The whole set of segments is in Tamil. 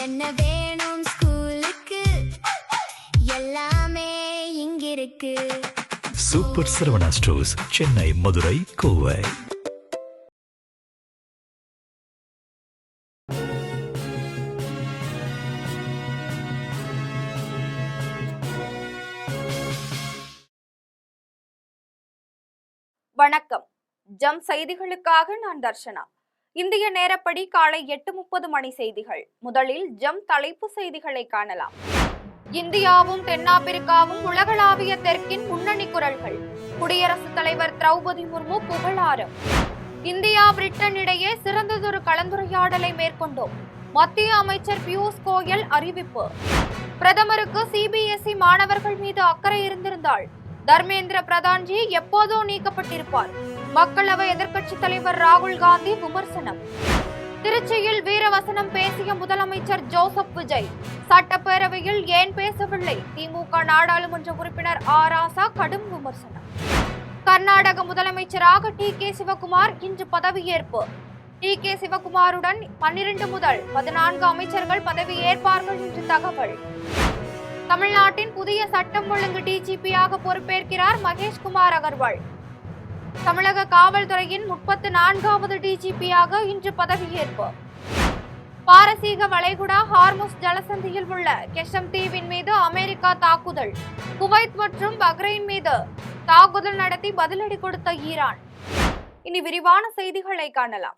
என்ன வேணும் ஸ்கூலுக்கு எல்லாமே இங்கிருக்கு. Super Saravana stores, Chennai, Madurai, Kovai. வணக்கம். ஜம் செய்திகளுக்காக நான் தர்ஷனா. இந்திய நேரப்படி காலை 8:30 மணி செய்திகள். முதலில் ஜம் தலைப்பு செய்திகளை காணலாம். இந்தியாவும் தென்னாப்பிரிக்காவும் உலகளாவிய தெற்கின் முன்னணி குரல்கள். குடியரசுத் தலைவர் திரௌபதி முர்மு புகழாரம். இந்தியா பிரிட்டன் இடையே சிறந்ததொரு கலந்துரையாடலை மேற்கொண்டோம். மத்திய அமைச்சர் பியூஷ் கோயல் அறிவிப்பு. பிரதமருக்கு சிபிஎஸ்இ மாணவர்கள் மீது அக்கறை இருந்திருந்தால் தர்மேந்திர பிரதான்ஜி எப்போதோ நீக்கப்பட்டிருப்பார். மக்களவை எதிர்க்கட்சி தலைவர் ராகுல் காந்தி விமர்சனம். திருச்சியில் வீரவசனம் பேசிய முதலமைச்சர் ஜோசப் விஜய். சட்டப்பேரவையில் ஏன் பேசவில்லை? திமுக நாடாளுமன்ற உறுப்பினர் ராசா கடும் விமர்சனம். கர்நாடக முதலமைச்சராக டி.கே. சிவகுமார் இன்று பதவியேற்பு. டி.கே. சிவகுமாருடன் 12 முதல் 14 அமைச்சர்கள் பதவியேற்பார்கள் என்று தகவல். தமிழ்நாட்டின் புதிய சட்டம் ஒழுங்கு டிஜிபியாக பொறுப்பேற்கிறார் மகேஷ்குமார் அகர்வால். தமிழக காவல்துறையின் 34வது டிஜிபியாக இன்று பதவியேற்பு. பாரசீக வளைகுடா ஹார்முஸ் ஜலசந்தியில் உள்ள கெஷம் தீவின் மீது அமெரிக்கா தாக்குதல். குவைத் மற்றும் பஹ்ரைன் மீது தாக்குதல் நடத்தி பதிலடி கொடுத்த ஈரான். இனி விரிவான செய்திகளை காணலாம்.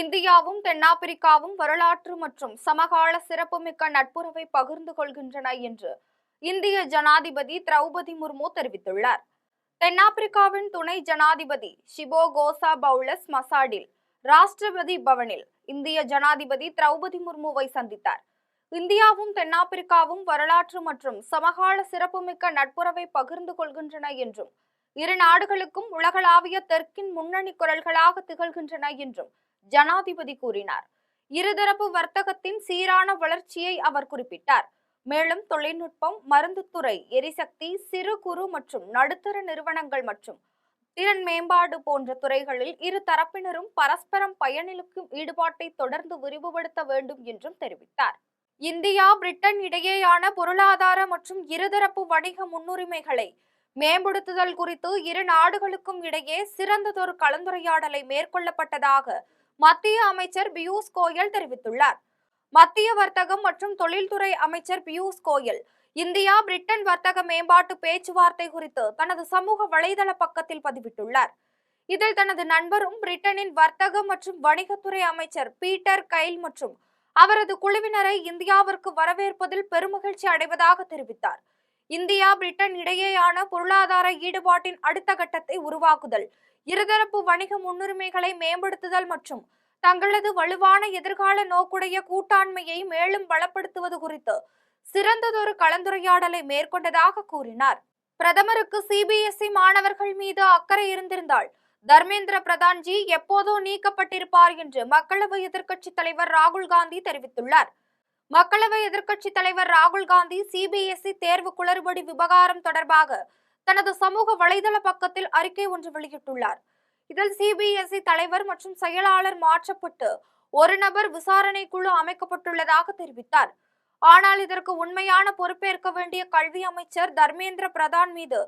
இந்தியாவும் தென்னாப்பிரிக்காவும் வரலாற்று மற்றும் சமகால சிறப்புமிக்க நட்புறவை பகிர்ந்து கொள்கின்றன என்று இந்திய ஜனாதிபதி திரௌபதி முர்மு தெரிவித்துள்ளார். தென்னாப்பிரிக்காவின் துணை ஜனாதிபதி ஷிபோகோசா பவுலஸ் மசாடில் ராஷ்டிரபதி பவனில் இந்திய ஜனாதிபதி திரௌபதி முர்முவை சந்தித்தார். இந்தியாவும் தென்னாப்பிரிக்காவும் வரலாற்று மற்றும் சமகால சிறப்புமிக்க நட்புறவை பகிர்ந்து கொள்கின்றன என்றும் இரு நாடுகளுக்கும் உலகளாவிய தெற்கின் முன்னணி குரல்களாக திகழ்கின்றன என்றும் ஜனாதிபதி கூறினார். இருதரப்பு வர்த்தகத்தின் சீரான வளர்ச்சியை அவர் குறிப்பிட்டார். மேலும் தொழில்நுட்பம், மருந்துத்துறை, எரிசக்தி, சிறு குறு மற்றும் நடுத்தர நிறுவனங்கள் மற்றும் திறன் மேம்பாடு போன்ற துறைகளில் இரு தரப்பினரும் பரஸ்பரம் பயனிலுக்கும் ஈடுபாட்டை தொடர்ந்து விரிவுபடுத்த வேண்டும் என்றும் தெரிவித்தார். இந்தியா பிரிட்டன் இடையேயான பொருளாதார மற்றும் இருதரப்பு வணிக முன்னுரிமைகளை மேம்படுத்துதல் குறித்து இரு நாடுகளுக்கும் இடையே சிறந்ததொரு கலந்துரையாடலை மேற்கொள்ளப்பட்டதாக மத்திய அமைச்சர் பியூஷ் கோயல் தெரிவித்துள்ளார். மத்திய வர்த்தகம் மற்றும் தொழில்துறை அமைச்சர் பியூஷ் கோயல் இந்தியா பிரிட்டன் வர்த்தக மேம்பாட்டு பேச்சுவார்த்தை குறித்து தனது சமூக வலைதள பக்கத்தில் பதிவிட்டுள்ளார். இதில் தனது நண்பரும் பிரிட்டனின் வர்த்தக மற்றும் வணிகத்துறை அமைச்சர் பீட்டர் கைல் மற்றும் அவரது குழுவினரை இந்தியாவிற்கு வரவேற்பதில் பெருமகிழ்ச்சி அடைவதாக தெரிவித்தார். இந்தியா பிரிட்டன் இடையேயான பொருளாதார ஈடுபாட்டின் அடுத்த கட்டத்தை உருவாக்குதல், இருதரப்பு வணிக முன்னுரிமைகளை மேம்படுத்துதல் மற்றும் தங்களது வலுவான எதிர்கால நோக்குடைய கூட்டாண்மையை மேலும் பலப்படுத்துவது குறித்து சிறந்ததொரு கலந்துரையாடலை மேற்கொண்டதாக கூறினார். பிரதமருக்கு சிபிஎஸ்இ மாணவர்கள் மீது அக்கறை இருந்திருந்தால் தர்மேந்திர பிரதான்ஜி எப்போதோ நீக்கப்பட்டிருப்பார் என்று மக்களவை எதிர்க்கட்சி தலைவர் ராகுல் காந்தி தெரிவித்துள்ளார். மக்களவை எதிர்க்கட்சி தலைவர் ராகுல் காந்தி சிபிஎஸ்இ தேர்வு குளறுபடி விவகாரம் தொடர்பாக தனது சமூக வலைதள பக்கத்தில் அறிக்கை ஒன்று வெளியிட்டுள்ளார். இதில் சிபிஎஸ்இ தலைவர் மற்றும் செயலாளர் மாற்றப்பட்டு ஒரு நபர் விசாரணை குழு அமைக்கப்பட்டுள்ளதாக தெரிவித்தார். ஆனால் இதற்கு உண்மையான பொறுப்பேற்க வேண்டிய கல்வி அமைச்சர் தர்மேந்திர பிரதான் மீது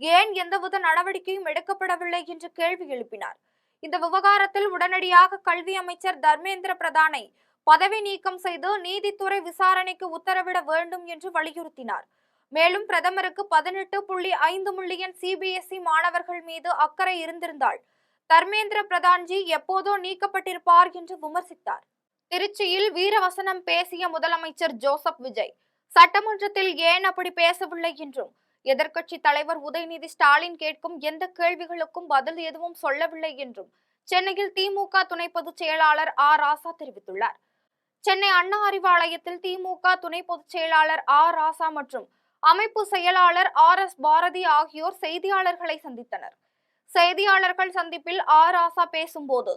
ஏன் எந்தவித நடவடிக்கையும் எடுக்கப்படவில்லை என்று கேள்வி எழுப்பினார். இந்த விவகாரத்தில் உடனடியாக கல்வி அமைச்சர் தர்மேந்திர பிரதானை பதவி நீக்கம் செய்து நீதித்துறை விசாரணைக்கு உத்தரவிட வேண்டும் என்று வலியுறுத்தினார். மேலும் பிரதமருக்கு 18.5 மில்லியன் சிபிஎஸ்இ மாணவர்கள் மீது அக்கறை இருந்திருந்தால் தர்மேந்திர பிரதான்ஜி எப்போதோ நீக்கப்பட்டிருப்பார் என்று விமர்சித்தார். திருச்சியில் வீரவசனம் பேசிய முதலமைச்சர் ஜோசப் விஜய் சட்டமன்றத்தில் ஏன் அப்படி பேசவில்லை என்றும் எதிர்க்கட்சி தலைவர் உதயநிதி ஸ்டாலின் கேட்கும் எந்த கேள்விகளுக்கும் பதில் எதுவும் சொல்லவில்லை என்றும் சென்னையில் திமுக துணை பொதுச் செயலாளர் ராசா தெரிவித்துள்ளார். சென்னை அண்ணா அறிவாலயத்தில் திமுக துணை பொதுச் செயலாளர் ராசா மற்றும் அமைப்பு செயலாளர் RS பாரதி ஆகியோர் செய்தியாளர்களை சந்தித்தனர். செய்தியாளர்கள் சந்திப்பில் ராசா பேசும்போது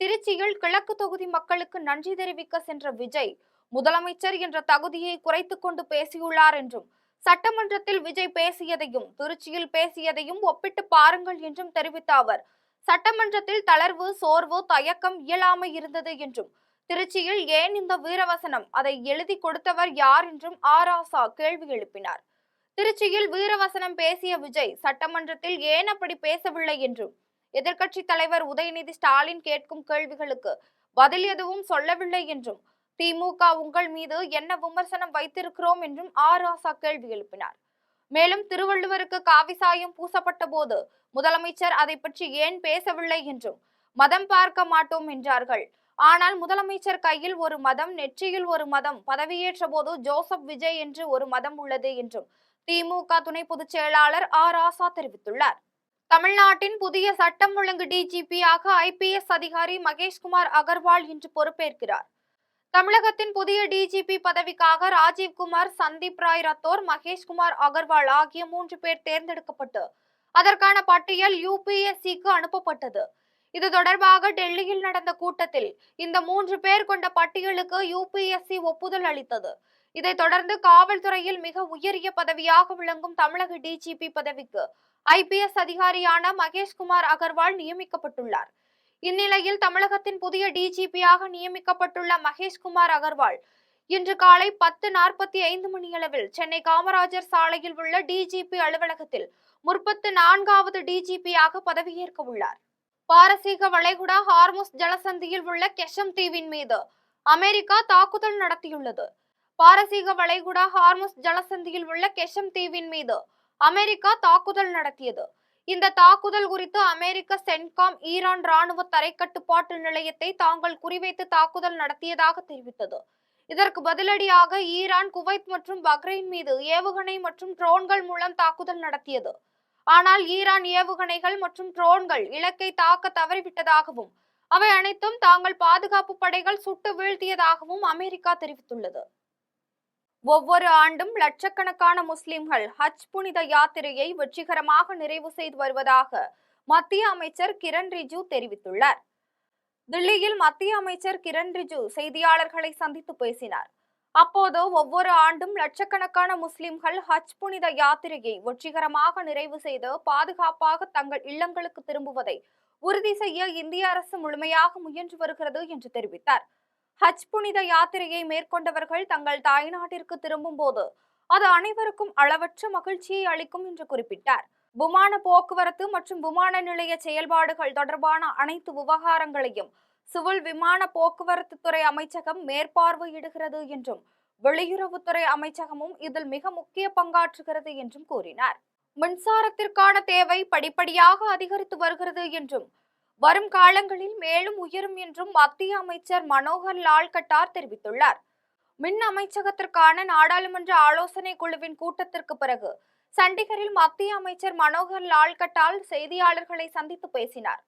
திருச்சியில் கிழக்கு தொகுதி மக்களுக்கு நன்றி தெரிவிக்க சென்ற விஜய் முதலமைச்சர் என்ற தகுதியை குறைத்துக் கொண்டு பேசியுள்ளார் என்றும் சட்டமன்றத்தில் விஜய் பேசியதையும் திருச்சியில் பேசியதையும் ஒப்பிட்டு பாருங்கள் என்றும் தெரிவித்த அவர் சட்டமன்றத்தில் தளர்வு, சோர்வு, தயக்கம், இயலாமை இருந்தது என்றும் திருச்சியில் ஏன் இந்த வீரவசனம், அதை எழுதி கொடுத்தவர் யார் என்றும் ஆராசா கேள்வி எழுப்பினார். திருச்சியில் வீரவசனம் பேசிய விஜய் சட்டமன்றத்தில் ஏன் அப்படி பேசவில்லை என்றும், எதிர்க்கட்சி தலைவர் உதயநிதி ஸ்டாலின் கேட்கும் கேள்விகளுக்கு பதில் எதுவும் சொல்லவில்லை என்றும், திமுக உங்கள் மீது என்ன விமர்சனம் வைத்திருக்கிறோம் என்றும் ஆராசா கேள்வி எழுப்பினார். மேலும் திருவள்ளுவருக்கு காவி சாயம் பூசப்பட்ட போது முதலமைச்சர் அதை பற்றி ஏன் பேசவில்லை என்றும், மதம் பார்க்க மாட்டோம் என்றார்கள். ஆனால் முதலமைச்சர் கையில் ஒரு மதம், நெற்றியில் ஒரு மதம், பதவியேற்ற போது ஜோசப் விஜய் என்று ஒரு மதம் உள்ளது என்றும் திமுக துணை பொதுச் செயலாளர் ராசா தெரிவித்துள்ளார். தமிழ்நாட்டின் புதிய சட்டம் ஒழுங்கு டிஜிபியாக ஐபிஎஸ் அதிகாரி மகேஷ்குமார் அகர்வால் இன்று பொறுப்பேற்கிறார். தமிழகத்தின் புதிய டிஜிபி பதவிக்காக ராஜீவ்குமார், சந்தீப் ராய் ரத்தோர், மகேஷ்குமார் அகர்வால் ஆகிய 3 பேர் தேர்ந்தெடுக்கப்பட்டு அதற்கான பட்டியல் யுபிஎஸ்சிக்கு அனுப்பப்பட்டது. இது தொடர்பாக டெல்லியில் நடந்த கூட்டத்தில் இந்த 3 பேர் கொண்ட பட்டியலுக்கு யுபிஎஸ்சி ஒப்புதல் அளித்தது. இதைத் தொடர்ந்து காவல்துறையில் மிக உயரிய பதவியாக விளங்கும் தமிழக டிஜிபி பதவிக்கு ஐபிஎஸ் அதிகாரியான மகேஷ்குமார் அகர்வால் நியமிக்கப்பட்டுள்ளார். இந்நிலையில் தமிழகத்தின் புதிய டிஜிபியாக நியமிக்கப்பட்டுள்ள மகேஷ்குமார் அகர்வால் இன்று காலை 10:45 மணியளவில் சென்னை காமராஜர் சாலையில் உள்ள டிஜிபி அலுவலகத்தில் 34வது டிஜிபியாக பதவியேற்க உள்ளார். பாரசீக வளைகுடா ஹார்முஸ் ஜலசந்தியில் உள்ள கெஷம் தீவின் மீது அமெரிக்கா தாக்குதல் நடத்தியுள்ளது. பாரசீக வளைகுடா ஹார்முஸ் ஜலசந்தியில் உள்ள கெஷம் தீவின் மீது அமெரிக்கா தாக்குதல் நடத்தியது. இந்த தாக்குதல் குறித்து அமெரிக்க சென்காம் ஈரான் ராணுவ தரைக்கட்டுப்பாட்டு நிலையத்தை தாங்கள் குறிவைத்து தாக்குதல் நடத்தியதாக தெரிவித்தது. இதற்கு பதிலடியாக ஈரான் குவைத் மற்றும் பஹ்ரைன் மீது ஏவுகணை மற்றும் ட்ரோன்கள் மூலம் தாக்குதல் நடத்தியது. ஆனால் ஈரான் ஏவுகணைகள் மற்றும் ட்ரோன்கள் இலக்கை தாக்க தவறிவிட்டதாகவும், அவை அனைத்தும் தாங்கள் பாதுகாப்பு படைகள் சுட்டு வீழ்த்தியதாகவும் அமெரிக்கா தெரிவித்துள்ளது. ஒவ்வொரு ஆண்டும் லட்சக்கணக்கான முஸ்லிம்கள் ஹஜ் புனித யாத்திரையை வெற்றிகரமாக நிறைவு செய்து வருவதாக மத்திய அமைச்சர் கிரண் ரிஜிஜு தெரிவித்துள்ளார். தில்லியில் மத்திய அமைச்சர் கிரண் ரிஜிஜு செய்தியாளர்களை சந்தித்து பேசினார். அப்போது ஒவ்வொரு ஆண்டும் லட்சக்கணக்கான முஸ்லிம்கள் ஹஜ் புனித யாத்திரையை வெற்றிகரமாக நிறைவு செய்து பாதுகாப்பாக தங்கள் இல்லங்களுக்கு திரும்புவதை உறுதி செய்ய இந்திய அரசு முழுமையாக முயன்று வருகிறது என்று தெரிவித்தார். ஹஜ் புனித யாத்திரையை மேற்கொண்டவர்கள் தங்கள் தாய்நாட்டிற்கு திரும்பும் போது அது அனைவருக்கும் அளவற்ற மகிழ்ச்சியை அளிக்கும் என்று குறிப்பிட்டார். விமான போக்குவரத்து மற்றும் விமான நிலைய செயல்பாடுகள் தொடர்பான அனைத்து விவகாரங்களையும் சிவில் விமான போக்குவரத்து துறை அமைச்சகம் மேற்பார்வையிடுகிறது என்றும், வெளியுறவுத்துறை அமைச்சகமும் இதில் மிக முக்கிய பங்காற்றுகிறது என்றும் கூறினார். மின்சாரத்திற்கான தேவை படிப்படியாக அதிகரித்து வருகிறது என்றும், வரும் காலங்களில் மேலும் உயரும் என்றும் மத்திய அமைச்சர் மனோகர் லால் கட்டார் தெரிவித்துள்ளார். மின் அமைச்சகத்திற்கான நாடாளுமன்ற ஆலோசனை குழுவின் கூட்டத்திற்கு பிறகு சண்டிகரில் மத்திய அமைச்சர் மனோகர் லால் கட்டார் செய்தியாளர்களை சந்தித்து பேசினார்.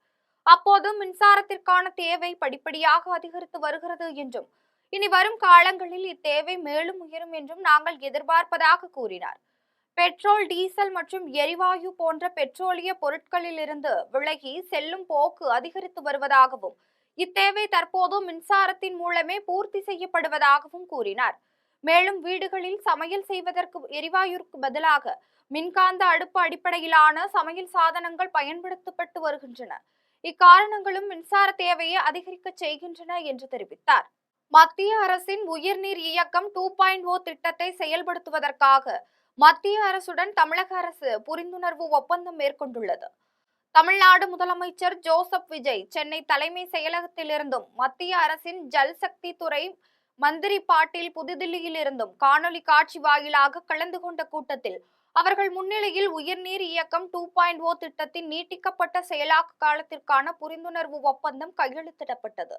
அப்போது மின்சாரத்திற்கான தேவை படிப்படியாக அதிகரித்து வருகிறது என்றும், இனி வரும் காலங்களில் இத்தேவை மேலும் உயரும் என்றும் நாங்கள் எதிர்பார்ப்பதாக கூறினார். பெட்ரோல், டீசல் மற்றும் எரிவாயு போன்ற பெட்ரோலிய பொருட்களிலிருந்து விலகி செல்லும் போக்கு அதிகரித்து வருவதாகவும், இத்தேவை தற்போது மின்சாரத்தின் மூலமே பூர்த்தி செய்யப்படுவதாகவும் கூறினார். மேலும் வீடுகளில் சமையல் செய்வதற்கு எரிவாயுக்கு பதிலாக மின்காந்த அடுப்பு அடிப்படையிலான சமையல் சாதனங்கள் பயன்படுத்தப்பட்டு வருகின்றன. இக்காரணங்களும் மின்சார தேவையை அதிகரிக்க செய்கின்றன என்று தெரிவித்தார். மத்திய அரசின் உயிர்நீர் இயக்கம் 2.0 திட்டத்தை செயல்படுத்துவதற்காக மத்திய அரசுடன் தமிழக அரசு புரிந்துணர்வு ஒப்பந்தம் மேற்கொண்டுள்ளது. தமிழ்நாடு முதலமைச்சர் ஜோசப் விஜய் சென்னை தலைமை செயலகத்திலிருந்தும், மத்திய அரசின் ஜல்சக்தி துறை மந்திரி பாட்டீல் புதுதில்லியில் இருந்தும் காணொலி காட்சி வாயிலாக கலந்து கொண்ட கூட்டத்தில் அவர்கள் முன்னிலையில் உயிர்நீர் இயக்கம் 2.0 திட்டத்தின் நீட்டிக்கப்பட்ட செயலாக்க காலத்திற்கான புரிந்துணர்வு ஒப்பந்தம் கையெழுத்திடப்பட்டது.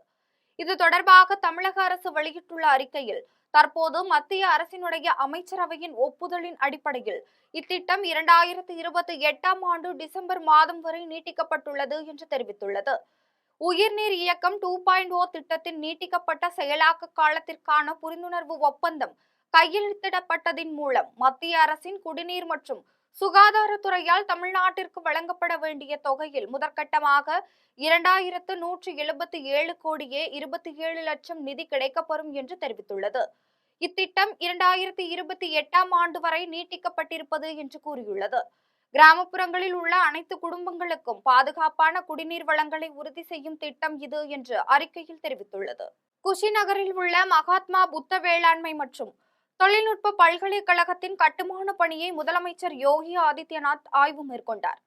இது தொடர்பாக தமிழக அரசு வெளியிட்டுள்ள அறிக்கையில், தற்போது மத்திய அரசினுடைய அமைச்சரவையின் ஒப்புதலின் அடிப்படையில் இத்திட்டம் 2028ஆம் ஆண்டு டிசம்பர் மாதம் வரை நீட்டிக்கப்பட்டுள்ளது என்று தெரிவித்துள்ளது. உயிர்நீர் இயக்கம் 2.0 திட்டத்தின் நீட்டிக்கப்பட்ட செயலாக்க காலத்திற்கான புரிந்துணர்வு ஒப்பந்தம் கையெழுத்திடப்பட்டதின் மூலம் மத்திய அரசின் குடிநீர் மற்றும் சுகாதாரத்துறையால் தமிழ்நாட்டிற்கு வழங்கப்பட வேண்டிய தொகையில் முதற்கட்டமாக 2177 கோடியே 27 லட்சம் நிதி கிடைக்கப்பெறும் என்று தெரிவித்துள்ளது. இத்திட்டம் 2028ஆம் ஆண்டு வரை நீட்டிக்கப்பட்டிருப்பது என்று கூறியுள்ளது. கிராமப்புறங்களில் உள்ள அனைத்து குடும்பங்களுக்கும் பாதுகாப்பான குடிநீர் வழங்கலை உறுதி செய்யும் திட்டம் இது என்று அறிக்கையில் தெரிவித்துள்ளது. குஷிநகரில் உள்ள மகாத்மா புத்த வேளாண்மை மற்றும் தொழில்நுட்ப பல்கலைக்கழகத்தின் கட்டுமான பணியை முதலமைச்சர் யோகி ஆதித்யநாத் ஆய்வு மேற்கொண்டார்.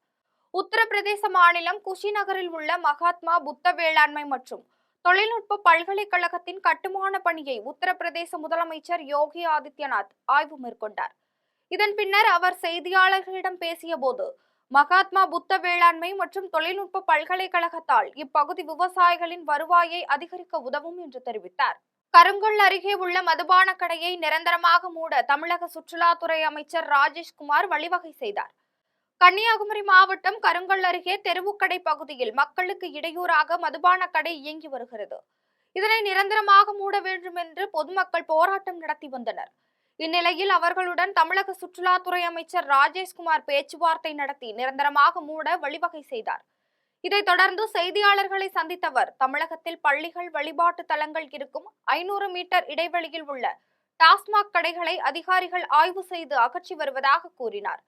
உத்தரப்பிரதேச மாநிலம் குஷிநகரில் உள்ள மகாத்மா புத்த வேளாண்மை மற்றும் தொழில்நுட்ப பல்கலைக்கழகத்தின் கட்டுமான பணியை உத்தரப்பிரதேச முதலமைச்சர் யோகி ஆதித்யநாத் ஆய்வு மேற்கொண்டார். இதன் பின்னர் அவர் செய்தியாளர்களிடம் பேசிய போது, மகாத்மா புத்த வேளாண்மை மற்றும் தொழில்நுட்ப பல்கலைக்கழகத்தால் இப்பகுதி விவசாயிகளின் வருவாயை அதிகரிக்க உதவும் என்று தெரிவித்தார். கருங்கல் அருகே உள்ள மதுபான கடையை நிரந்தரமாக மூட தமிழக சுற்றுலாத்துறை அமைச்சர் ராஜேஷ்குமார் வழிவகை செய்தார். கன்னியாகுமரி மாவட்டம் கருங்கல் அருகே தெருவுக்கடை பகுதியில் மக்களுக்கு இடையூறாக மதுபான கடை இயங்கி வருகிறது. இதனை நிரந்தரமாக மூட வேண்டும் என்று பொதுமக்கள் போராட்டம் நடத்தி வந்தனர். இந்நிலையில் அவர்களுடன் தமிழக சுற்றுலாத்துறை அமைச்சர் ராஜேஷ்குமார் பேச்சுவார்த்தை நடத்தி நிரந்தரமாக மூட வழிவகை செய்தார். இதைத் தொடர்ந்து செய்தியாளர்களை சந்தித்தவர், தமிழகத்தில் பள்ளிகள், வழிபாட்டு தலங்கள் இருக்கும் 500 மீட்டர் இடைவெளியில் உள்ள டாஸ்மாக் கடைகளை அதிகாரிகள் ஆய்வு செய்து அகற்றி வருவதாக கூறினார்.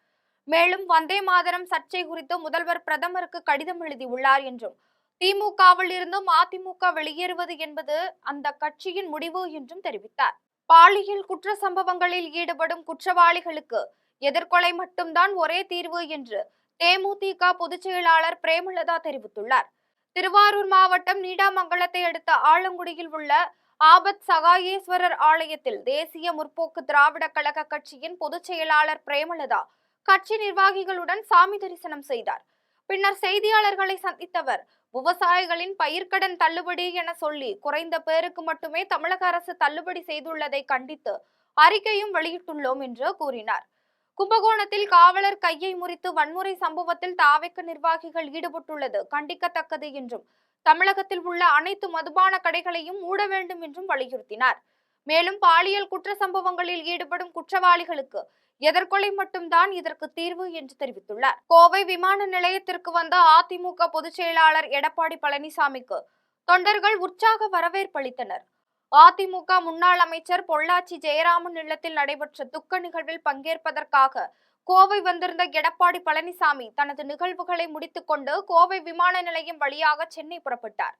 மேலும் வந்தே மாதரம் சர்ச்சை குறித்து முதல்வர் பிரதமருக்கு கடிதம் எழுதியுள்ளார் என்றும், திமுகவில் இருந்தும் அதிமுக வெளியேறுவது என்பது அந்த கட்சியின் முடிவு என்றும் தெரிவித்தார். பாலியல் குற்ற சம்பவங்களில் ஈடுபடும் குற்றவாளிகளுக்கு எதிர்கொலை மட்டும்தான் ஒரே தீர்வு என்று தேமுதிக பொதுச் செயலாளர் பிரேமலதா தெரிவித்துள்ளார். திருவாரூர் மாவட்டம் நீடாமங்கலத்தை அடுத்த ஆலங்குடியில் உள்ள ஆபத் சகாயேஸ்வரர் ஆலயத்தில் தேசிய முற்போக்கு திராவிட கழக கட்சியின் பொதுச் செயலாளர் பிரேமலதா கட்சி நிர்வாகிகளுடன் சாமி தரிசனம் செய்தார். பின்னர் செய்தியாளர்களை சந்தித்தவர், விவசாயிகளின் பயிர்க்கடன் தள்ளுபடி என சொல்லி குறைந்த பேருக்கு மட்டுமே தமிழக அரசு தள்ளுபடி செய்துள்ளதை கண்டித்து அறிக்கையும் வெளியிட்டுள்ளோம் என்று கூறினார். கும்பகோணத்தில் காவலர் கையை முறித்து வன்முறை சம்பவத்தில் தாவேக்க நிர்வாகிகள் ஈடுபட்டுள்ளது கண்டிக்கத்தக்கது என்றும், தமிழகத்தில் உள்ள அனைத்து மதுபான கடைகளையும் மூட வேண்டும் என்றும் வலியுறுத்தினார். மேலும் பாலியல் குற்ற சம்பவங்களில் ஈடுபடும் குற்றவாளிகளுக்கு எதிர்கொலை மட்டும்தான் இதற்கு தீர்வு என்று தெரிவித்துள்ளார். கோவை விமான நிலையத்திற்கு வந்த அதிமுக பொதுச் செயலாளர் எடப்பாடி பழனிசாமிக்கு தொண்டர்கள் உற்சாக வரவேற்பளித்தனர். அதிமுக முன்னாள் அமைச்சர் பொள்ளாச்சி ஜெயராமன் இல்லத்தில் நடைபெற்ற துக்க நிகழ்வில் பங்கேற்பதற்காக கோவை வந்திருந்த எடப்பாடி பழனிசாமி தனது நிகழ்வுகளை முடித்துக் கொண்டு கோவை விமான நிலையம் வழியாக சென்னை புறப்பட்டார்.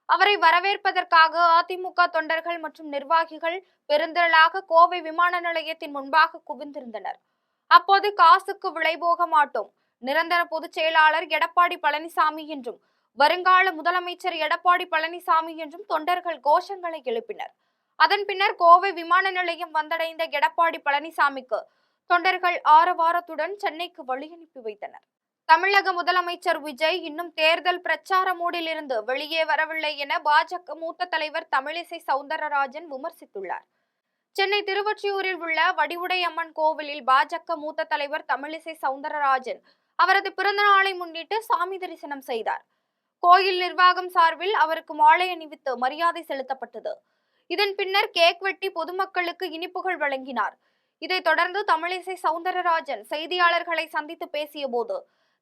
அவரை வரவேற்பதற்காக அதிமுக தொண்டர்கள் மற்றும் நிர்வாகிகள் பெருந்திரளாக கோவை விமான நிலையத்தின் முன்பாக குவிந்திருந்தனர். அப்போது காசுக்கு விலை போக மாட்டோம், நிரந்தர பொதுச் செயலாளர் எடப்பாடி பழனிசாமி என்றும், வருங்கால முதலமைச்சர் எடப்பாடி பழனிசாமி என்றும் தொண்டர்கள் கோஷங்களை எழுப்பினர். அதன் பின்னர் கோவை விமான நிலையம் வந்தடைந்த எடப்பாடி பழனிசாமிக்கு தொண்டர்கள் ஆரவாரத்துடன் சென்னைக்கு வழி அனுப்பி வைத்தனர். தமிழக முதலமைச்சர் விஜய் இன்னும் தேர்தல் பிரச்சார மூடில் இருந்து வெளியே வரவில்லை என பாஜக மூத்த தலைவர் தமிழிசை சவுந்தரராஜன் விமர்சித்துள்ளார். சென்னை திருவொற்றியூரில் உள்ள வடிவுடையம்மன் கோவிலில் பாஜக மூத்த தலைவர் தமிழிசை சவுந்தரராஜன் அவரது பிறந்த நாளை முன்னிட்டு சாமி தரிசனம் செய்தார். கோயில் நிர்வாகம் சார்பில் அவருக்கு மாலை அணிவித்து மரியாதை செலுத்தப்பட்டது. இதன் பின்னர் கேக் வெட்டி பொதுமக்களுக்கு இனிப்புகள் வழங்கினார். இதைத் தொடர்ந்து தமிழிசை சவுந்தரராஜன் செய்தியாளர்களை சந்தித்து பேசிய போது,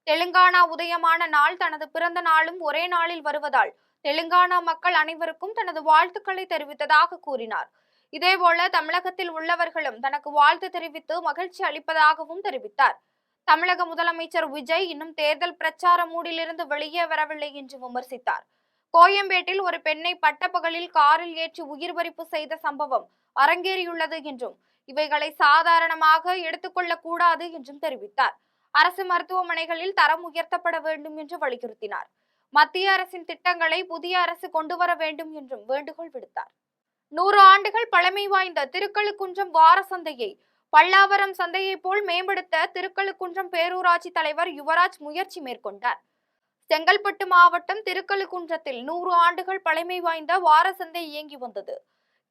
தெலுங்கானா உதயமான நாள் தனது பிறந்த நாளும் ஒரே நாளில் வருவதால் தெலுங்கானா மக்கள் அனைவருக்கும் தனது வாழ்த்துக்களை தெரிவித்ததாக கூறினார். இதேபோல தமிழகத்தில் உள்ளவர்களும் தனக்கு வாழ்த்து தெரிவித்து மகிழ்ச்சி அளிப்பதாகவும் தெரிவித்தார். தமிழக முதலமைச்சர் விஜய் இன்னும் தேர்தல் பிரச்சார மூடிலிருந்து வெளியே வரவில்லை என்று விமர்சித்தார். கோயம்பேட்டில் ஒரு பெண்ணை பட்டப்பகலில் காரில் ஏற்றி உயிர் பறிப்பு செய்த சம்பவம் அரங்கேறியுள்ளது என்றும், இவைகளை சாதாரணமாக எடுத்துக்கொள்ளக் கூடாது என்றும் தெரிவித்தார். அரசு மருத்துவமனைகளில் தரம் உயர்த்தப்பட வேண்டும் என்று வலியுறுத்தினார். மத்திய அரசின் திட்டங்களை புதிய அரசு கொண்டு வர வேண்டும் என்றும் வேண்டுகோள் விடுத்தார். 100 ஆண்டுகள் பழமை வாய்ந்த திருக்கழுக்குன்றம் வார சந்தையை பல்லாவரம் சந்தையை போல் மேம்படுத்த திருக்கழுக்குன்றம் பேரூராட்சி தலைவர் யுவராஜ் முயற்சி மேற்கொண்டார். செங்கல்பட்டு மாவட்டம் திருக்கழுக்குன்றத்தில் 100 ஆண்டுகள் பழமை வாய்ந்த வார சந்தை இயங்கி வந்தது.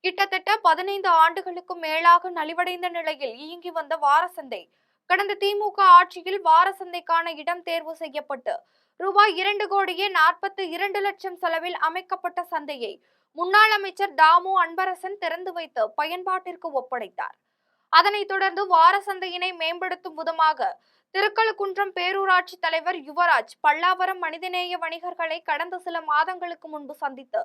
கிட்டத்தட்ட 15 ஆண்டுகளுக்கும் மேலாக நலிவடைந்த நிலையில் இயங்கி வந்த வார சந்தை கடந்த திமுக ஆட்சியில் வார சந்தைக்கான இடம் தேர்வு செய்யப்பட்டு ரூபாய் 2,42,00,000 செலவில் அமைக்கப்பட்ட சந்தையை முன்னாள் அமைச்சர் தாமு அன்பரசன் திறந்து வைத்து பயன்பாட்டிற்கு ஒப்படைத்தார். அதனைத் தொடர்ந்து வார சந்தையினை மேம்படுத்தும் விதமாக திருக்கழுக்குன்றம் பேரூராட்சி தலைவர் யுவராஜ் பல்லாவரம் மனிதநேய வணிகர்களை கடந்த சில மாதங்களுக்கு முன்பு சந்தித்து,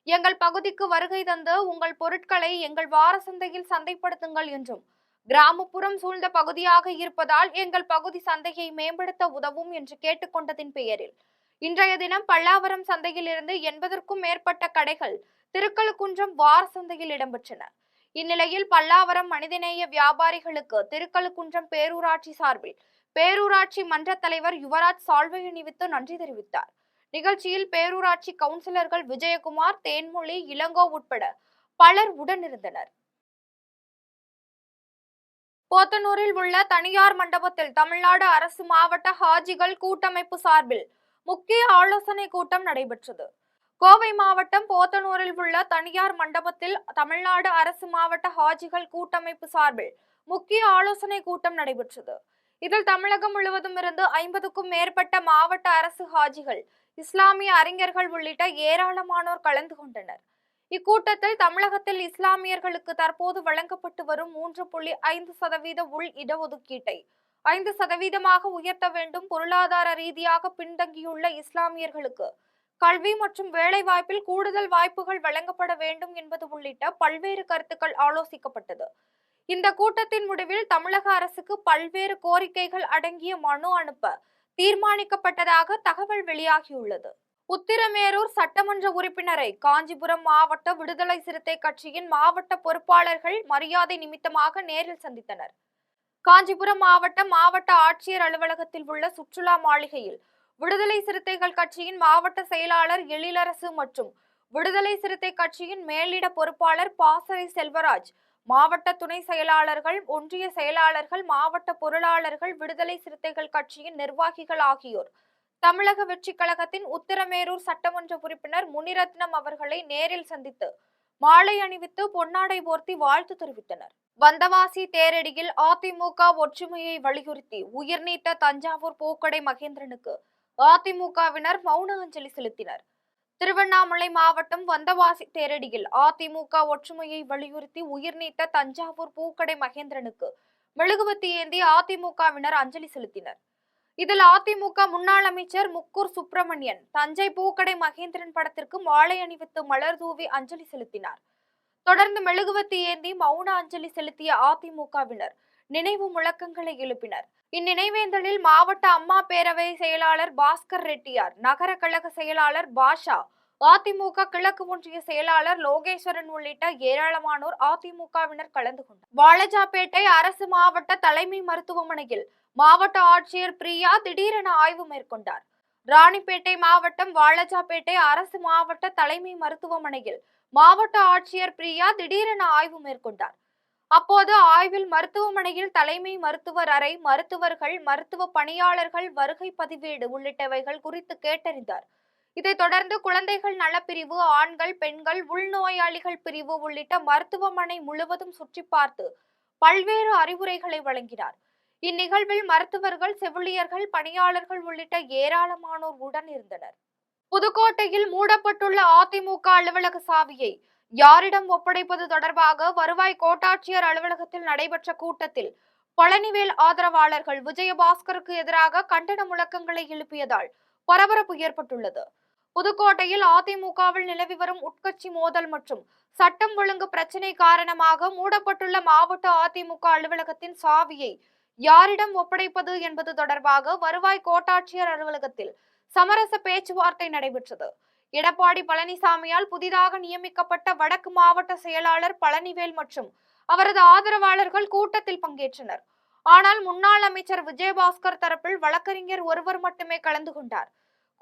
எங்கள் பகுதிக்கு வருகை தந்து உங்கள் பொருட்களை எங்கள் வார சந்தையில் சந்தைப்படுத்துங்கள் என்றும், கிராமப்புறம் சூழ்ந்த பகுதியாக இருப்பதால் எங்கள் பகுதி சந்தையை மேம்படுத்த உதவும் என்று கேட்டுக்கொண்டதின் பெயரில் இன்றைய தினம் பல்லாவரம் சந்தையில் இருந்து 80க்கும் மேற்பட்ட கடைகள் திருக்கழுக்குன்றம் வார சந்தையில் இடம்பெற்றன. இந்நிலையில் பல்லாவரம் மனிதநேய வியாபாரிகளுக்கு திருக்கழுக்குன்றம் பேரூராட்சி சார்பில் பேரூராட்சி மன்ற தலைவர் யுவராஜ் சால்வை அணிவித்து நன்றி தெரிவித்தார். நிகழ்ச்சியில் பேரூராட்சி கவுன்சிலர்கள் விஜயகுமார், தேன்மொழி, இளங்கோ உட்பட பலர் உடனிருந்தனர். போத்தனூரில் உள்ள தனியார் மண்டபத்தில் தமிழ்நாடு அரசு மாவட்ட ஹாஜிகள் கூட்டமைப்பு சார்பில் முக்கிய ஆலோசனை கூட்டம் நடைபெற்றது. கோவை மாவட்டம் போத்தனூரில் உள்ள தனியார் மண்டபத்தில் தமிழ்நாடு அரசு மாவட்ட ஹாஜிகள் கூட்டமைப்பு சார்பில் முக்கிய ஆலோசனை கூட்டம் நடைபெற்றது. இதில் தமிழகம் முழுவதும் இருந்து 50க்கும் மேற்பட்ட மாவட்ட அரசு ஹாஜிகள், இஸ்லாமிய அறிஞர்கள் உள்ளிட்ட ஏராளமானோர் கலந்து கொண்டனர். இக்கூட்டத்தில் தமிழகத்தில் இஸ்லாமியர்களுக்கு தற்போது வழங்கப்பட்டு வரும் 3.5% உள் இடஒதுக்கீட்டை 5% உயர்த்த வேண்டும், பொருளாதார ரீதியாக பின்தங்கியுள்ள இஸ்லாமியர்களுக்கு கல்வி மற்றும் வேலை வாய்ப்பில் கூடுதல் வாய்ப்புகள் வழங்கப்பட வேண்டும் என்பது உள்ளிட்ட பல்வேறு கருத்துக்கள் ஆலோசிக்கப்பட்டது. இந்த கூட்டத்தின் முடிவில் தமிழக அரசுக்கு பல்வேறு கோரிக்கைகள் அடங்கிய மனு அனுப்ப தீர்மானிக்கப்பட்டதாக தகவல் வெளியாகியுள்ளது. உத்திரமேரூர் சட்டமன்ற உறுப்பினரை காஞ்சிபுரம் மாவட்ட விடுதலை சிறுத்தை கட்சியின் மாவட்ட பொறுப்பாளர்கள் மரியாதை நிமித்தமாக நேரில் சந்தித்தனர். காஞ்சிபுரம் மாவட்ட ஆட்சியர் அலுவலகத்தில் உள்ள சுற்றுலா மாளிகையில் விடுதலை சிறுத்தைகள் கட்சியின் மாவட்ட செயலாளர் எழிலரசு மற்றும் விடுதலை சிறுத்தை கட்சியின் மேலிட பொறுப்பாளர் பாசறை செல்வராஜ், மாவட்ட துணை செயலாளர்கள், ஒன்றிய செயலாளர்கள், மாவட்ட பொருளாளர்கள், விடுதலை சிறுத்தைகள் கட்சியின் நிர்வாகிகள் ஆகியோர் தமிழக வெற்றி கழகத்தின் உத்திரமேரூர் சட்டமன்ற உறுப்பினர் முனிரத்னம் அவர்களை நேரில் சந்தித்து மாலை அணிவித்து பொன்னாடை போர்த்தி வாழ்த்து தெரிவித்தனர். வந்தவாசி தேரடியில் அதிமுக ஒற்றுமையை வலியுறுத்தி உயிர்நீத்த தஞ்சாவூர் பூக்கடை மகேந்திரனுக்கு அதிமுகவினர் மௌன அஞ்சலி செலுத்தினர். திருவண்ணாமலை மாவட்டம் வந்தவாசி தேரடியில் அதிமுக ஒற்றுமையை வலியுறுத்தி உயிர்நீத்த தஞ்சாவூர் பூக்கடை மகேந்திரனுக்கு மெழுகுவத்தி ஏந்தி அதிமுகவினர் அஞ்சலி செலுத்தினர். இதில் அதிமுக முன்னாள் அமைச்சர் முக்கூர் சுப்பிரமணியன் தஞ்சை பூக்கடை மகேந்திரன் படத்திற்கு மாலை அணிவித்து மலர் தூவி அஞ்சலி செலுத்தினார். தொடர்ந்து மெழுகுவத்தி ஏந்தி மௌன அஞ்சலி செலுத்திய அதிமுகவினர் நினைவு முழக்கங்களை எழுப்பினர். இந்நினைவேந்தலில் மாவட்ட அம்மா பேரவை செயலாளர் பாஸ்கர் ரெட்டியார், நகர கழக செயலாளர் பாஷா, அதிமுக கிழக்கு ஒன்றிய செயலாளர் லோகேஸ்வரன் உள்ளிட்ட ஏராளமானோர் அதிமுகவினர் கலந்து கொண்டனர். வாலாஜாபேட்டை அரசு மாவட்ட தலைமை மருத்துவமனையில் மாவட்ட ஆட்சியர் பிரியா திடீரென ஆய்வு மேற்கொண்டார். ராணிப்பேட்டை மாவட்டம் வாலாஜாபேட்டை அரசு மாவட்ட தலைமை மருத்துவமனையில் மாவட்ட ஆட்சியர் பிரியா திடீரென ஆய்வு மேற்கொண்டார். அப்போது ஆய்வில் மருத்துவமனையில் தலைமை மருத்துவர் அறை, மருத்துவர்கள், மருத்துவ பணியாளர்கள் வருகை பதிவேடு உள்ளிட்டவைகள் குறித்து கேட்டறிந்தார். இதைத் தொடர்ந்து குழந்தைகள் நலப்பிரிவு, ஆண்கள், பெண்கள், உள்நோயாளிகள் பிரிவு உள்ளிட்ட மருத்துவமனை முழுவதும் சுற்றி பார்த்து பல்வேறு அறிவுரைகளை வழங்கினார். இந்நிகழ்வில் மருத்துவர்கள், செவிலியர்கள், பணியாளர்கள் உள்ளிட்ட ஏராளமானோர் உடன் இருந்தனர். புதுக்கோட்டையில் மூடப்பட்டுள்ள அதிமுக அலுவலக சாவியை யாரிடம் ஒப்படைப்பது தொடர்பாக வருவாய் கோட்டாட்சியர் அலுவலகத்தில் நடைபெற்ற கூட்டத்தில் பழனிவேல் ஆதரவாளர்கள் விஜயபாஸ்கருக்கு எதிராக கண்டன முழக்கங்களை எழுப்பியதால் பரபரப்பு ஏற்பட்டுள்ளது. புதுக்கோட்டையில் அதிமுகவில் நிலவி வரும் உட்கட்சி மோதல் மற்றும் சட்டம் ஒழுங்கு பிரச்சினை காரணமாக மூடப்பட்டுள்ள மாவட்ட அதிமுக அலுவலகத்தின் சாவியை யாரிடம் ஒப்படைப்பது என்பது தொடர்பாக வருவாய் கோட்டாட்சியர் அலுவலகத்தில் சமரச பேச்சுவார்த்தை நடைபெற்றது. எடப்பாடி பழனிசாமியால் புதிதாக நியமிக்கப்பட்ட வடக்கு மாவட்ட செயலாளர் பழனிவேல் மற்றும் அவரது ஆதரவாளர்கள் கூட்டத்தில் பங்கேற்றனர். ஆனால் முன்னாள் அமைச்சர் விஜயபாஸ்கர் தரப்பில் வழக்கறிஞர் ஒருவர் மட்டுமே கலந்து கொண்டார்.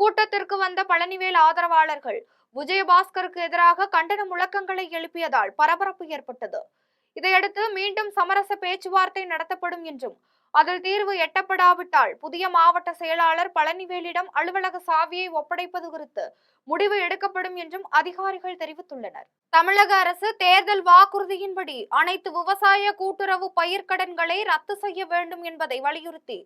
கூட்டத்திற்கு வந்த பழனிவேல் ஆதரவாளர்கள் விஜயபாஸ்கருக்கு எதிராக கண்டன முழக்கங்களை எழுப்பியதால் பரபரப்பு ஏற்பட்டது. இதையடுத்து மீண்டும் சமரச பேச்சுவார்த்தை நடத்தப்படும் என்றும் அதில் தீர்வு எட்டப்படாவிட்டால் புதிய மாவட்ட செயலாளர் பழனிவேலிடம் அலுவலக சாவியை ஒப்படைப்பது குறித்து முடிவு எடுக்கப்படும் என்றும் அதிகாரிகள் தெரிவித்துள்ளனர். தமிழக அரசு தேர்தல் வாக்குறுதியின்படி அனைத்து விவசாய கூட்டுறவு பயிர்க்கடன்களை ரத்து செய்ய வேண்டும் என்பதை வலியுறுத்தி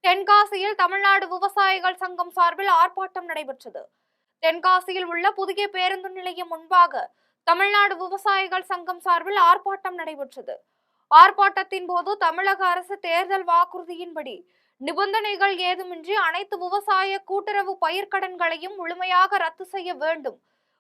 தென்காசியில் தமிழ்நாடு விவசாயிகள் சங்கம் சார்பில் ஆர்ப்பாட்டம் நடைபெற்றது. தென்காசியில் உள்ள புதிய பேருந்து நிலையம் முன்பாக தமிழ்நாடு விவசாயிகள் சங்கம் சார்பில் ஆர்ப்பாட்டம் நடைபெற்றது. ஆர்ப்பாட்டத்தின் போது தமிழக அரசு தேர்தல் வாக்குறுதியின்படி நிபந்தனைகள் ஏதுமின்றி அனைத்து விவசாய கூட்டுறவு பயிர்க்கடன்களையும் முழுமையாக ரத்து செய்ய வேண்டும்,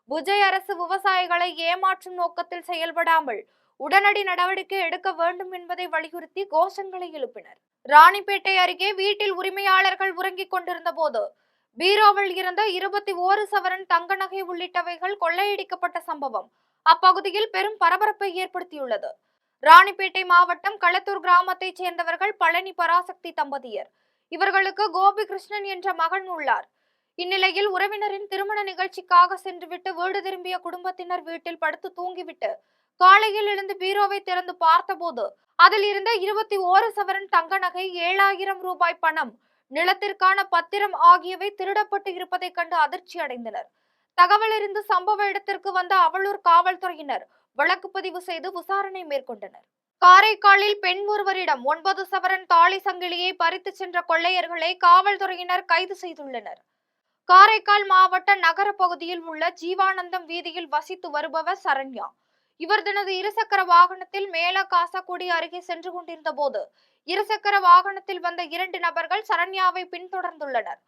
விஜய் அரசு விவசாயிகளை ஏமாற்றும் நோக்கத்தில் செயல்படாமல் உடனடி நடவடிக்கை எடுக்க வேண்டும் என்பதை வலியுறுத்தி கோஷங்களை எழுப்பினர். ராணிப்பேட்டை அருகே வீட்டில் உரிமையாளர்கள் உறங்கிக் கொண்டிருந்த போது பீரோவில் இருந்த 21 சவரன் தங்க நகை உள்ளிட்டவைகள் கொள்ளையடிக்கப்பட்ட சம்பவம் அப்பகுதியில் பெரும் பரபரப்பை ஏற்படுத்தியுள்ளது. ராணிப்பேட்டை மாவட்டம் களத்தூர் கிராமத்தைச் சேர்ந்தவர்கள் பழனி பராசக்தி தம்பதியர். இவர்களுக்கு கோபி கிருஷ்ணன் என்ற மகன் உள்ளார். இந்நிலையில் உறவினரின் திருமண நிகழ்ச்சிக்காக சென்றுவிட்டு வீடு திரும்பிய குடும்பத்தினர் வீட்டில் படுத்து தூங்கிவிட்டு காலையில் எழுந்து பீரோவை திறந்து பார்த்தபோது அதில் இருந்த 21 சவரன் தங்க நகை, 7000 ரூபாய் பணம், நிலத்திற்கான பத்திரம் ஆகியவை திருடப்பட்டு இருப்பதை கண்டு அதிர்ச்சி அடைந்தனர். தகவல் அறிந்து சம்பவ இடத்திற்கு வந்த அவலூர் காவல்துறையினர் வழக்கு பதிவு செய்து விசாரணை மேற்கொண்டனர். காரைக்காலில் பெண் ஒருவரிடம் 9 சவரன் தாலி சங்கிலியை பறித்து சென்ற கொள்ளையர்களை காவல்துறையினர் கைது செய்துள்ளனர். காரைக்கால் மாவட்ட நகர பகுதியில் உள்ள ஜீவானந்தம் வீதியில் வசித்து வருபவர் சரண்யா. இவர் தனது இருசக்கர வாகனத்தில் மேல காசக்குடி அருகே சென்று கொண்டிருந்த போது இருசக்கர வாகனத்தில் வந்த 2 நபர்கள் சரண்யாவை பின்தொடர்ந்துள்ளனர்.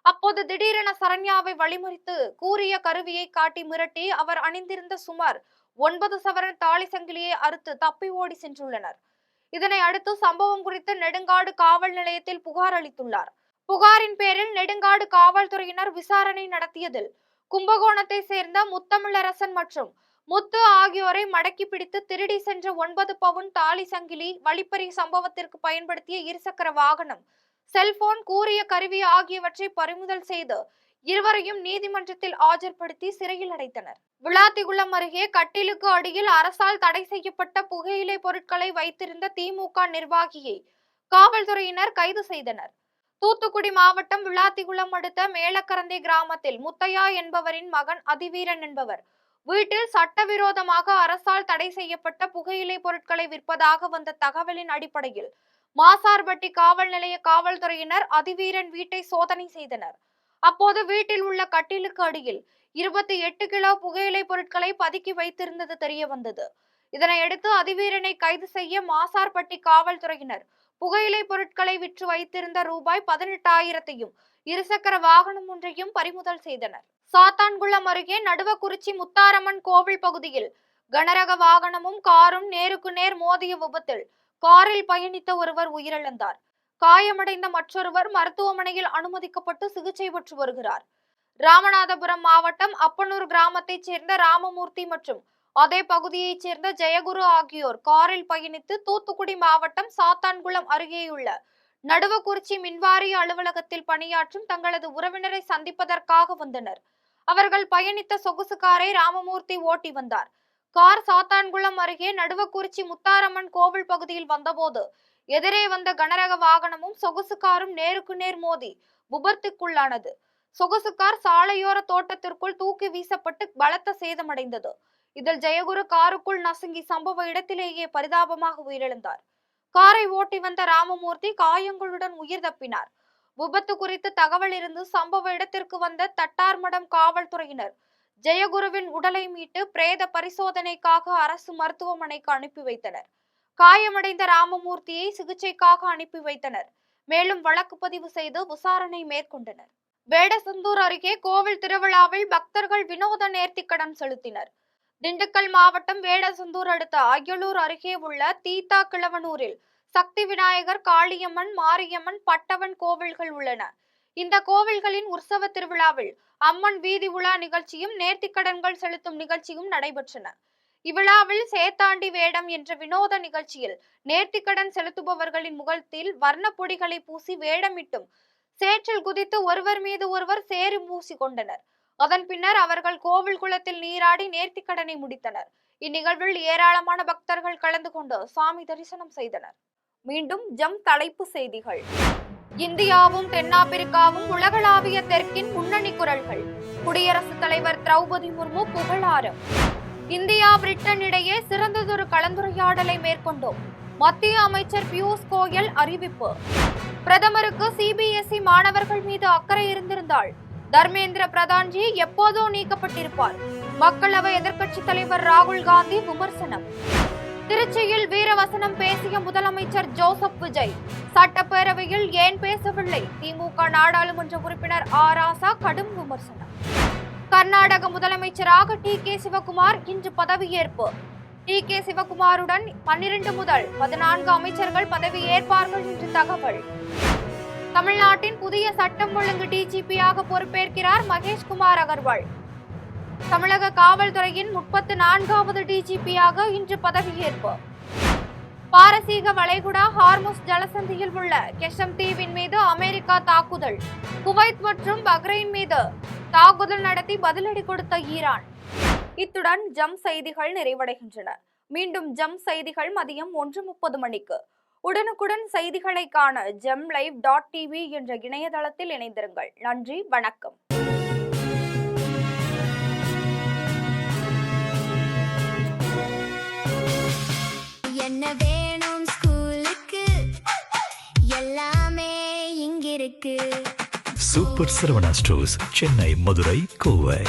அப்போது திடீரென சரண்யாவை வழிமறித்து கூறிய கருவியை காட்டி மிரட்டி அவர் அணிந்திருந்த சுமார் 9 சவரன் தாலி சங்கிலியை அறுத்து தப்பி ஓடி சென்றுள்ளனர். இதனை அடுத்து சம்பவம் குறித்து நெடுங்காடு காவல் நிலையத்தில் புகார் அளித்துள்ளார். புகாரின் பேரில் நெடுங்காடு காவல்துறையினர் விசாரணை நடத்தியதில் கும்பகோணத்தை சேர்ந்த முத்தமிழரசன் மற்றும் முத்து ஆகியோரை மடக்கி பிடித்து திருடி சென்ற 9 பவுன் தாலி சங்கிலி, வழிப்பறி சம்பவத்திற்கு பயன்படுத்திய இருசக்கர வாகனம், செல்போன், கூறிய கருவி ஆகியவற்றை பறிமுதல் செய்து இருவரையும் நீதிமன்றத்தில் ஆஜர்படுத்தி சிறையில் அடைத்தனர். விளாத்திகுளம் அருகே கட்டிலுக்கு அடியில் அரசால் தடை செய்யப்பட்ட புகையிலை பொருட்களை வைத்திருந்த திமுக நிர்வாகியை காவல்துறையினர் கைது செய்தனர். தூத்துக்குடி மாவட்டம் விளாத்திகுளம் அடுத்த மேலக்கரந்தை கிராமத்தில் முத்தையா என்பவரின் மகன் அதிவீரன் என்பவர் வீட்டில் சட்டவிரோதமாக அரசால் தடை செய்யப்பட்ட புகையிலை பொருட்களை விற்பதாக வந்த தகவலின் அடிப்படையில் மாசார்பட்டி காவல் நிலைய காவல்துறையினர் அதிவீரன் வீட்டை சோதனை செய்தனர். அப்போது வீட்டில் உள்ள கட்டிலுக்கு அடியில் 28 கிலோ புகையிலை பொருட்களை பதுக்கி வைத்திருந்தது தெரிய வந்தது. இதனையடுத்து அதிவீரனை கைது செய்ய மாசார்பட்டி காவல்துறையினர் புகையிலை பொருட்களை விற்று வைத்திருந்த ரூபாய் 18,000 இருசக்கர வாகனம் ஒன்றையும் பறிமுதல் செய்தனர். சாத்தான்குளம் அருகே நடுவக்குறிச்சி முத்தாரம்மன் கோவில் பகுதியில் கனரக வாகனமும் காரும் நேருக்கு நேர் மோதிய விபத்தில் காரில் பயணித்த ஒருவர் உயிரிழந்தார். காயமடைந்த மற்றொருவர் மருத்துவமனையில் அனுமதிக்கப்பட்டு சிகிச்சை பெற்று வருகிறார். ராமநாதபுரம் மாவட்டம் அப்பனூர் கிராமத்தைச் சேர்ந்த ராமமூர்த்தி மற்றும் அதே பகுதியைச் சேர்ந்த ஜெயகுரு ஆகியோர் காரில் பயணித்து தூத்துக்குடி மாவட்டம் சாத்தான்குளம் அருகேயுள்ள நடுவக்குறிச்சி மின்வாரிய அலுவலகத்தில் பணியாற்றும் தங்களது உறவினரை சந்திப்பதற்காக வந்தனர். அவர்கள் பயணித்த சொகுசு காரை ராமமூர்த்தி ஓட்டி வந்தார். கார் சாத்தான்குளம் அருகே நடுவக்குறிச்சி முத்தாரம்மன் கோவில் பகுதியில் வந்தபோது எதிரே வந்த கனரக வாகனமும் சொகுசு காரும் நேருக்கு நேர் மோதி விபத்துக்குள்ளானது. சொகுசு கார் சாலையோர தோட்டத்திற்குள் தூக்கி வீசப்பட்டு பலத்த சேதமடைந்தது. இதில் ஜெயகுரு காருக்குள் நசுங்கி சம்பவ இடத்திலேயே பரிதாபமாக உயிரிழந்தார். காரை ஓட்டி வந்த ராமமூர்த்தி காயங்களுடன் உயிர் தப்பினார். விபத்து குறித்து தகவல் இருந்து சம்பவ இடத்திற்கு வந்த தட்டார்மடம் காவல்துறையினர் ஜெயகுருவின் உடலை மீட்டு பிரேத பரிசோதனைக்காக அரசு மருத்துவமனைக்கு அனுப்பி வைத்தனர். காயமடைந்த ராமமூர்த்தியை சிகிச்சைக்காக அனுப்பி வைத்தனர். மேலும் வழக்கு பதிவு செய்து விசாரணை மேற்கொண்டனர். வேடசந்தூர் அருகே கோவில் திருவிழாவில் பக்தர்கள் வினோத நேர்த்திக்கடன் செலுத்தினர். திண்டுக்கல் மாவட்டம் வேடசந்தூர் அடுத்த அய்யலூர் அருகே உள்ள தீத்தா கிழவனூரில் சக்தி விநாயகர், காளியம்மன், மாரியம்மன், பட்டவன் கோவில்கள் உள்ளன. இந்த கோவில்களின் உற்சவ திருவிழாவில் அம்மன் வீதி உலா நிகழ்ச்சியும் நேர்த்திக்கடன்கள் செலுத்தும் நிகழ்ச்சியும் நடைபெற்றன. இவ்விழாவில் சேத்தாண்டி வேடம் என்ற வினோத நிகழ்ச்சியில் நேர்த்திக்கடன் செலுத்துபவர்களின் முகத்தில் வர்ண பொடிகளை பூசி வேடமிட்டும் சேற்றில் குதித்து ஒருவர் மீது ஒருவர் சேறு பூசி கொண்டனர். அதன் பின்னர் அவர்கள் கோவில் குளத்தில் நீராடி நேர்த்திக்கடனை முடித்தனர். இந்நிகழ்வில் ஏராளமான பக்தர்கள் கலந்து கொண்டு சாமி தரிசனம் செய்தனர். மீண்டும் ஜம் தலைப்பு செய்திகள். இந்தியாவும் தென்னாப்பிரிக்காவும் உலகளாவிய தெற்கின் முன்னணி குரல்கள். குடியரசுத் தலைவர் திரௌபதி முர்மு புகழாரம். இந்தியா பிரிட்டன் இடையே சிறந்ததொரு கலந்துரையாடலை மேற்கொண்டோம். மத்திய அமைச்சர் பியூஷ் கோயல் அறிவிப்பு. பிரதமருக்கு சிபிஎஸ்இ மாணவர்கள் மீது அக்கறை இருந்திருந்தால் தர்மேந்திர பிரதான்ஜி எப்போதோ நீக்கப்பட்டிருப்பார். மக்களவை எதிர்க்கட்சித் தலைவர் ராகுல் காந்தி விமர்சனம். திருச்சியில் வீரவசனம் பேசிய முதலமைச்சர் ஜோசப் விஜய். சட்டப்பேரவையில் ஏன் பேசவில்லை? திமுக நாடாளுமன்ற உறுப்பினர் ஆர் ராசா கடும் விமர்சனம். கர்நாடக முதலமைச்சராக டி.கே. சிவகுமார் இன்று பதவியேற்பு. டி.கே. சிவகுமாருடன் 12 முதல் 14 அமைச்சர்கள் பதவி ஏற்பார்கள் என்று தகவல். தமிழ்நாட்டின் புதிய சட்டம் ஒழுங்கு டிஜிபியாக பொறுப்பேற்கிறார் மகேஷ்குமார் அகர்வால். தமிழக காவல்துறையின் 34வது டிஜிபியாக இன்று பதவியேற்பு. பாரசீக வளைகுடா ஹார்முஸ் ஜலசந்தியில் உள்ள கெஷம் தீவின் மீது அமெரிக்கா தாக்குதல். குவைத் மற்றும் பஹ்ரைன் மீது தாக்குதல் நடத்தி பதிலடி கொடுத்த ஈரான். இத்துடன் ஜம் செய்திகள் நிறைவடைகின்றன. மீண்டும் ஜம் செய்திகள் மதியம் 1:30 மணிக்கு. உடனுக்குடன் செய்திகளை காண gemlive.tv என்ற இணையதளத்தில் இணைந்திருங்கள். நன்றி, வணக்கம். என்ன வேணும் ஸ்கூலுக்கு, எல்லாமே இங்கிருக்கு. Super Saravana stores, Chennai, Madurai, Kovai.